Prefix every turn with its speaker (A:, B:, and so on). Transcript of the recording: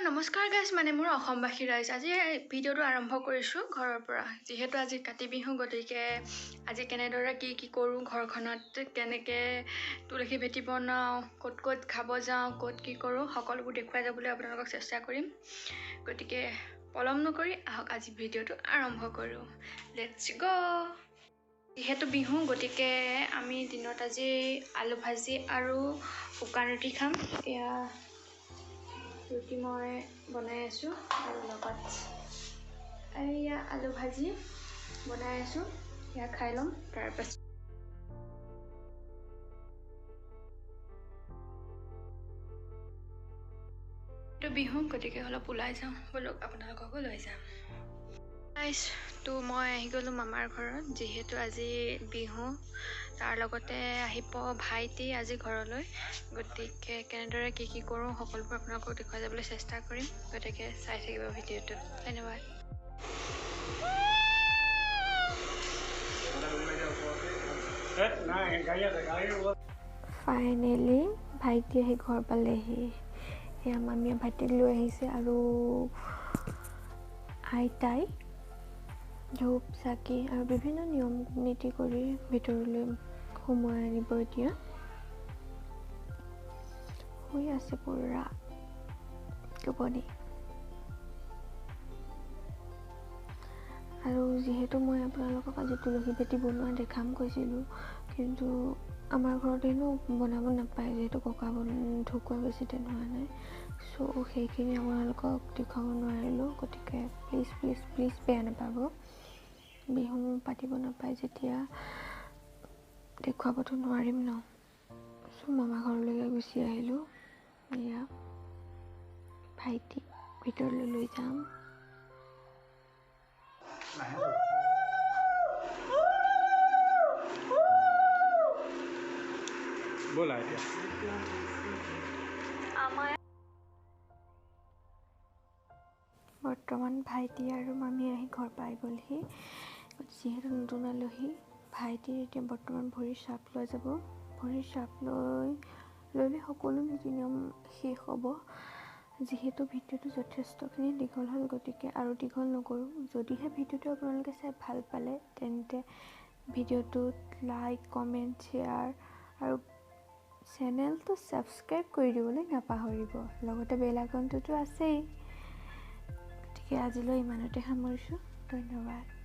A: নমস্কাৰ গাইজ মানে মোৰ অসমবাসী ৰাইজ আজি ভিডিঅ'টো আৰম্ভ কৰিছোঁ ঘৰৰ পৰা যিহেতু আজি কাতি বিহু গতিকে আজি কেনেদৰে কি কৰোঁ ঘৰখনত কেনেকৈ তুলসী ভেটি বনাওঁ ক'ত খাব যাওঁ ক'ত কি কৰোঁ সকলোবোৰ দেখুৱাই যাবলৈ আপোনালোকক চেষ্টা কৰিম গতিকে পলম নকৰি আহক আজি ভিডিঅ'টো আৰম্ভ কৰোঁ লেটছ গো যিহেতু বিহু গতিকে আমি দিনত আজি আলু ভাজি আৰু শুকান ৰুটি খাম এয়া ৰুটি মই বনাই আছোঁ আৰু লগত এয়া আলু ভাজি বনাই আছোঁ এয়া খাই ল'ম তাৰপাছত বিহু গতিকে অলপ ওলাই যাওঁ বলক আপোনালোককো লৈ যাম তো মই আহি গ'লোঁ মামাৰ ঘৰত যিহেতু আজি বিহু তাৰ লগতে আহিব ভাইটি আজি ঘৰলৈ গতিকে কেনেদৰে কি কৰোঁ সকলোবোৰ আপোনালোকক দেখুৱাই যাবলৈ চেষ্টা কৰিম গতিকে চাই থাকিব ভিডিঅ'টো ধন্যবাদ
B: ফাইনেলি ভাইটি আহি ঘৰ পালেহি সেয়া মামীয়ে ভাইটিক লৈ আহিছে আৰু আইতাই ধূপ চাকি আৰু বিভিন্ন নিয়ম নীতি কৰি ভিতৰলৈ সোমোৱাই আনিব এতিয়া শুই আছে পুৰা টোপনি আৰু যিহেতু মই আপোনালোকক আজি তুলসী ভেটি বনোৱা দেখাম কৈছিলোঁ কিন্তু আমাৰ ঘৰত এনেও বনাব নাপায় যিহেতু ককা ঢুকুৱা বেছি দিন হোৱা নাই চ' সেইখিনি আপোনালোকক দেখুৱাব নোৱাৰিলোঁ গতিকে প্লিজ বেয়া নাপাব বিহু পাতিব নাপায় যেতিয়া দেখুৱাবতো নোৱাৰিম ন চ' মামা ঘৰলৈকে গুচি আহিলোঁ এয়া ভাইটি ভিতৰলৈ লৈ যাম
C: बोला এতিয়া
B: বৰ্তমান ভাইটি আৰু মামী আহি ঘৰ পাই গ'লহি যিহেতু নতুন আলহী ভাইটিৰ এতিয়া বৰ্তমান ভৰিৰ চাপ লৈ যাব ভৰিৰ চাপ লৈ সকলো নীতি নিয়ম শেষ হ'ব যিহেতু ভিডিঅ'টো যথেষ্টখিনি দীঘল হ'ল গতিকে আৰু দীঘল নকৰোঁ যদিহে ভিডিঅ'টো আপোনালোকে চাই ভাল পালে তেন্তে ভিডিঅ'টোত লাইক কমেণ্ট শ্বেয়াৰ আৰু চেনেলটো ছাবস্ক্ৰাইব কৰি দিবলৈ নাপাহৰিব লগতে বেল আইকনটোতো আছেই গতিকে আজিলৈ ইমানতে সামৰিছোঁ ধন্যবাদ